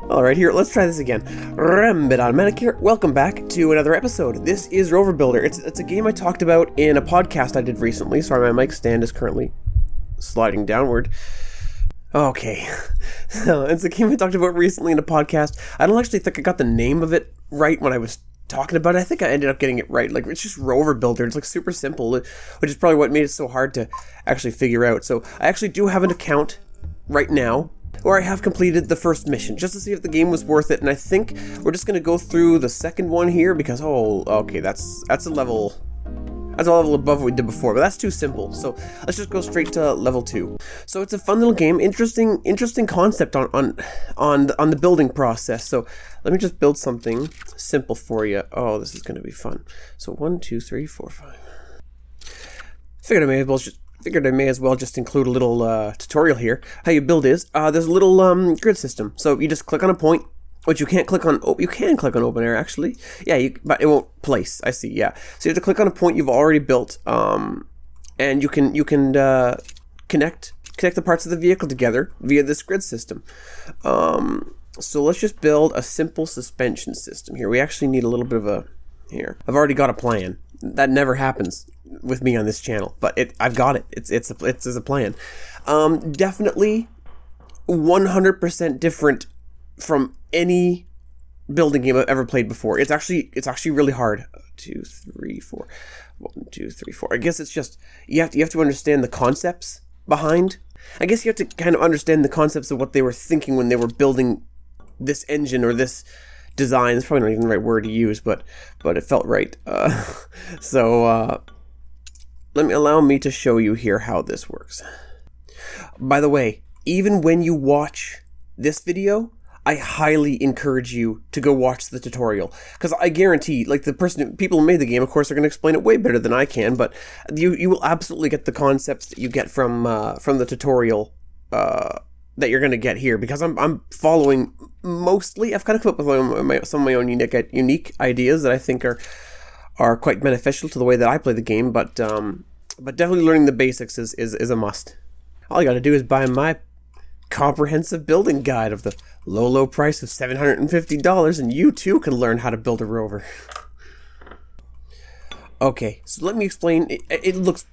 Alright, here, let's try this again. Rambit Automatic here. Welcome back to another episode. This is Rover Builder. It's a game I talked about in a podcast I did recently. Sorry, my mic stand is currently sliding downward. Okay. So, it's a game I talked about recently in a podcast. I don't actually think I got the name of it right when I was talking about it. I think I ended up getting it right. Like, it's just Rover Builder. It's like super simple, which is probably what made it so hard to actually figure out. So, I actually do have an account right now where I have completed the first mission, just to see if the game was worth it, and I think we're just going to go through the second one here, because, okay, that's a level above what we did before, but that's too simple, so let's just go straight to level 2. So it's a fun little game, interesting concept on the building process. So let me just build something simple for you. Oh, this is going to be fun. So 1, 2, 3, 4, 5. Figured I may as well just include a little tutorial here. How you build is, there's a little grid system. So you just click on a point, which you can't click on, you can click on open air actually. Yeah, but it won't place, I see, yeah. So you have to click on a point you've already built, and you can connect the parts of the vehicle together via this grid system. So let's just build a simple suspension system here. We actually need a little bit of here. I've already got a plan. That never happens with me on this channel, but I've got it. It's a plan. Definitely 100% different from any building game I've ever played before. It's actually really hard. 2, 3, 4. 1, 2, 3, 4. I guess it's just you have to understand the concepts behind. I guess you have to kind of understand the concepts of what they were thinking when they were building this engine or this design. It's probably not even the right word to use, but it felt right. Allow me to show you here how this works. By the way, even when you watch this video, I highly encourage you to go watch the tutorial, because I guarantee, like, people who made the game, of course, are going to explain it way better than I can, but you will absolutely get the concepts that you get from the tutorial that you're going to get here, because I'm following mostly. I've kind of come up with some of my own unique ideas that I think are quite beneficial to the way that I play the game, but definitely learning the basics is a must. All you got to do is buy my comprehensive building guide of the low price of $750, and you too can learn how to build a rover. Okay, so let me explain. It looks,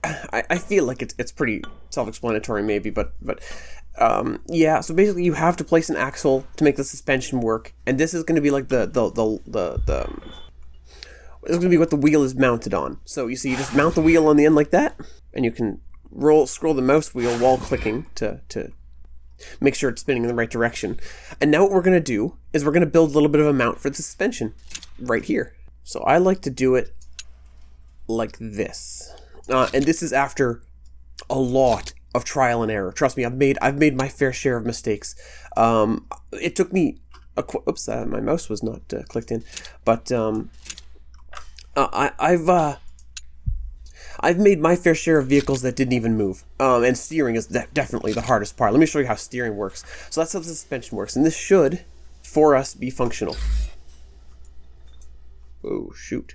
I feel like it's pretty self-explanatory maybe, but yeah. So basically, you have to place an axle to make the suspension work, and this is going to be like it's going to be what the wheel is mounted on. So you see, you just mount the wheel on the end like that, and you can scroll the mouse wheel while clicking to make sure it's spinning in the right direction. And now what we're going to do is we're going to build a little bit of a mount for the suspension right here. So I like to do it like this. And this is after a lot of trial and error. Trust me, I've made my fair share of mistakes. It took me oops, my mouse was not clicked in, but I've made my fair share of vehicles that didn't even move. And steering is definitely the hardest part. Let me show you how steering works. So that's how the suspension works. And this should, for us, be functional. Oh, shoot.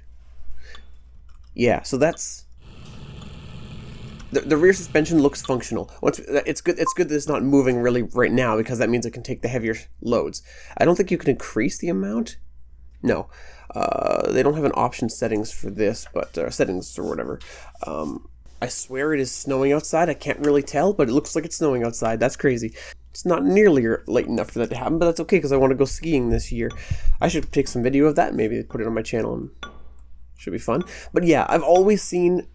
Yeah, so that's... The rear suspension looks functional. It's good that it's not moving really right now, because that means it can take the heavier loads. I don't think you can increase the amount. No. They don't have an option settings for this, but settings or whatever. I swear it is snowing outside. I can't really tell, but it looks like it's snowing outside. That's crazy. It's not nearly late enough for that to happen, but that's okay, because I want to go skiing this year. I should take some video of that, maybe put it on my channel, and should be fun. But yeah, I've always seen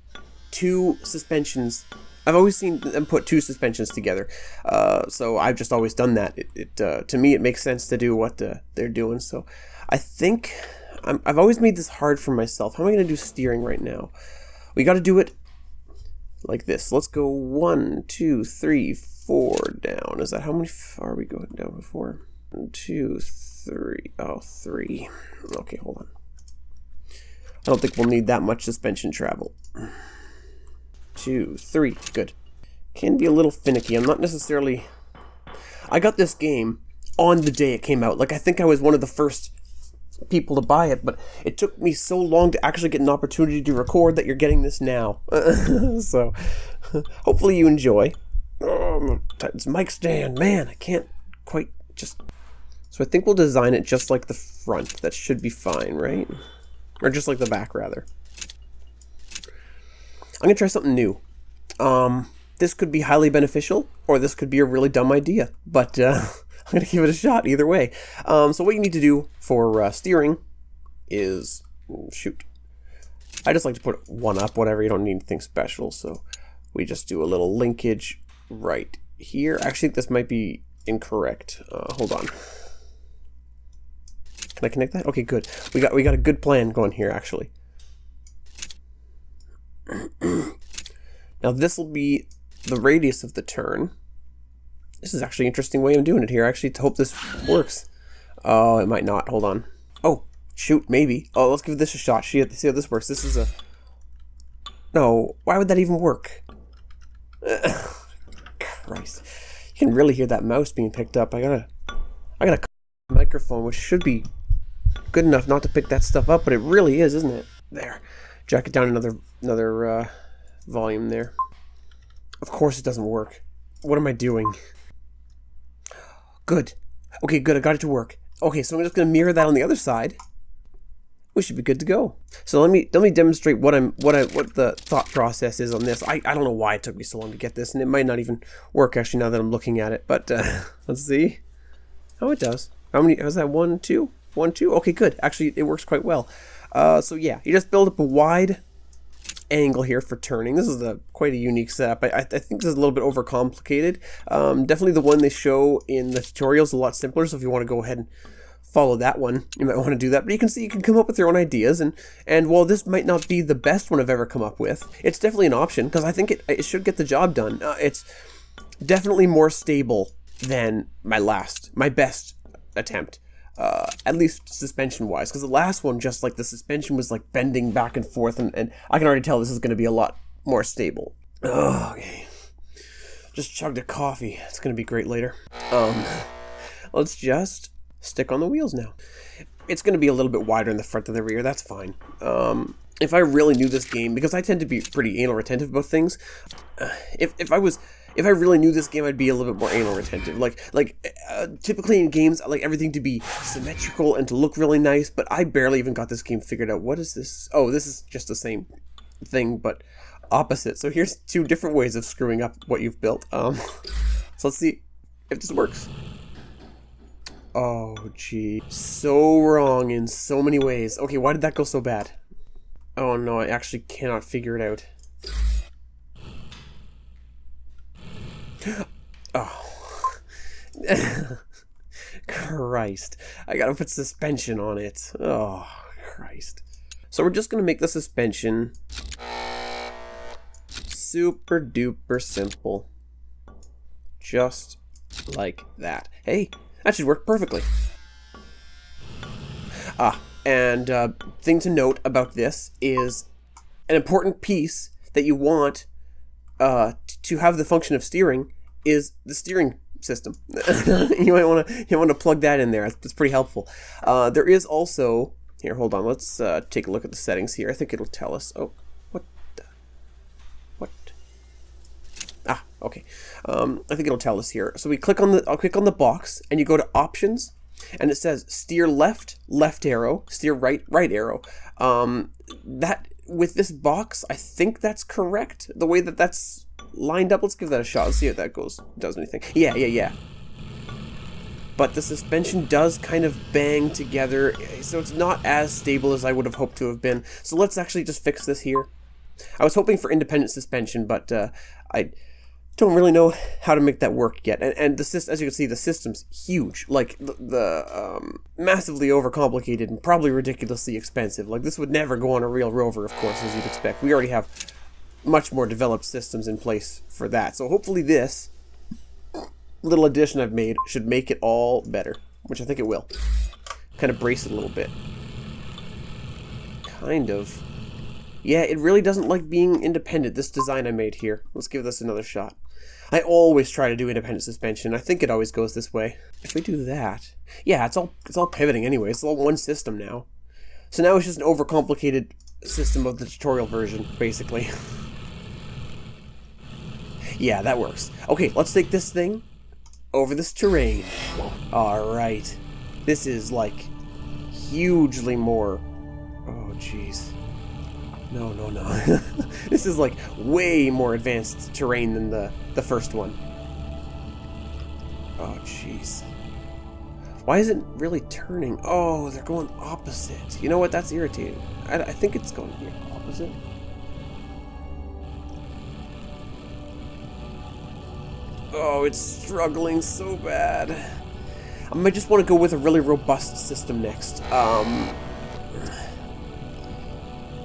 two suspensions. I've always seen them put two suspensions together. So I've just always done that. To me, it makes sense to do what they're doing. So I think I've always made this hard for myself. How am I going to do steering right now? We got to do it like this. Let's go 1, 2, 3, 4 down. Is that how many are we going down before? 1, 2, 3. Oh, 3. Okay, hold on. I don't think we'll need that much suspension travel. 2, 3. Good. Can be a little finicky. I'm not necessarily... I got this game on the day it came out. Like, I think I was one of the first people to buy it, but it took me so long to actually get an opportunity to record that you're getting this now. So, hopefully you enjoy. Oh, it's mic stand. Man, I can't quite just So I think we'll design it just like the front. That should be fine, right? Or just like the back, rather. I'm going to try something new. This could be highly beneficial, or this could be a really dumb idea. But I'm going to give it a shot either way. So what you need to do for steering is... shoot. I just like to put one up, whatever. You don't need anything special. So we just do a little linkage right here. Actually, this might be incorrect. Hold on. Can I connect that? Okay, good. We got a good plan going here, actually. Now this will be the radius of the turn. This is actually an interesting way of doing it here. I actually hope this works. Oh, it might not. Hold on. Oh, shoot, maybe. Oh, let's give this a shot. See how this works. This is a... No, why would that even work? Christ. You can really hear that mouse being picked up. I got a microphone, which should be good enough not to pick that stuff up, but it really is, isn't it? There. Jack it down another volume there. Of course it doesn't work. What am I doing? Good. Okay, good. I got it to work. Okay, so I'm just going to mirror that on the other side. We should be good to go. So let me demonstrate what the thought process is on this. I don't know why it took me so long to get this, and it might not even work actually now that I'm looking at it. But let's see. Oh, it does. How many? How's that? 1, 2, 1, 2. Okay, good. Actually, it works quite well. So yeah, you just build up a wide angle here for turning. This is quite a unique setup. I think this is a little bit overcomplicated. Definitely the one they show in the tutorial is a lot simpler. So if you want to go ahead and follow that one, you might want to do that. But you can come up with your own ideas. And while this might not be the best one I've ever come up with, it's definitely an option because I think it should get the job done. It's definitely more stable than my best attempt. At least suspension-wise, because the last one, just like the suspension was like bending back and forth, and I can already tell this is going to be a lot more stable. Oh, okay. Just chugged a coffee. It's going to be great later. Let's just stick on the wheels now. It's going to be a little bit wider in the front than the rear. That's fine. If I really knew this game, because I tend to be pretty anal retentive about things, if I really knew this game, I'd be a little bit more anal retentive. Typically in games, I like everything to be symmetrical and to look really nice, but I barely even got this game figured out. What is this? Oh, this is just the same thing, but opposite. So here's 2 different ways of screwing up what you've built. So let's see if this works. Oh, gee. So wrong in so many ways. Okay, why did that go so bad? Oh, no, I actually cannot figure it out. Oh. Christ. I gotta put suspension on it. Oh, Christ. So we're just gonna make the suspension super duper simple. Just like that. Hey, that should work perfectly. And thing to note about this is an important piece that you want to have the function of steering is the steering system. you want to plug that in there. It's pretty helpful. There is also here. Hold on. Let's take a look at the settings here. I think it'll tell us. Oh, what? Ah, okay. I think it'll tell us here. So we click on I'll click on the box, and you go to options, and it says steer left, left arrow, steer right, right arrow. That with this box, I think that's correct. The way that that's lined up. Let's give that a shot. Let's see if that does anything. Yeah. But the suspension does kind of bang together, so it's not as stable as I would have hoped to have been. So let's actually just fix this here. I was hoping for independent suspension, but I don't really know how to make that work yet. And the system, as you can see, the system's huge. Like the massively overcomplicated and probably ridiculously expensive. Like this would never go on a real Rover, of course, as you'd expect. We already have much more developed systems in place for that. So hopefully this little addition I've made should make it all better, which I think it will. Kind of brace it a little bit. Kind of. Yeah, it really doesn't like being independent, this design I made here. Let's give this another shot. I always try to do independent suspension. I think it always goes this way. If we do that, yeah, it's all pivoting anyway. It's all one system now. So now it's just an overcomplicated system of the tutorial version, basically. Yeah, that works. Okay, let's take this thing over this terrain. Alright. This is, like, hugely more... Oh, jeez. No. This is, like, way more advanced terrain than the first one. Oh, jeez. Why is it really turning? Oh, they're going opposite. You know what? That's irritating. I think it's going here opposite. Oh, it's struggling so bad. I might just want to go with a really robust system next.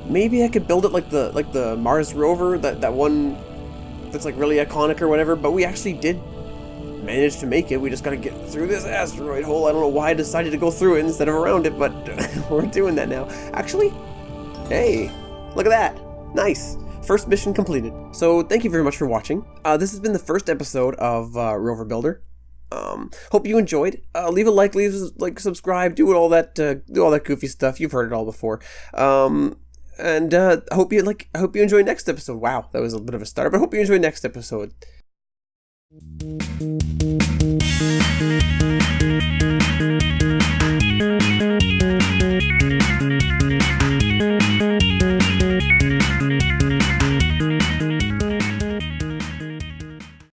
Maybe I could build it like the Mars Rover, that one that's like really iconic or whatever. But we actually did manage to make it. We just gotta get through this asteroid hole. I don't know why I decided to go through it instead of around it, but we're doing that now. Actually, hey, look at that. Nice. First mission completed. So thank you very much for watching. This has been the first episode of Rover Builder. Hope you enjoyed. Leave a like, subscribe, do all that goofy stuff. You've heard it all before. And I hope you enjoy next episode. Wow, that was a bit of a start, but I hope you enjoy next episode.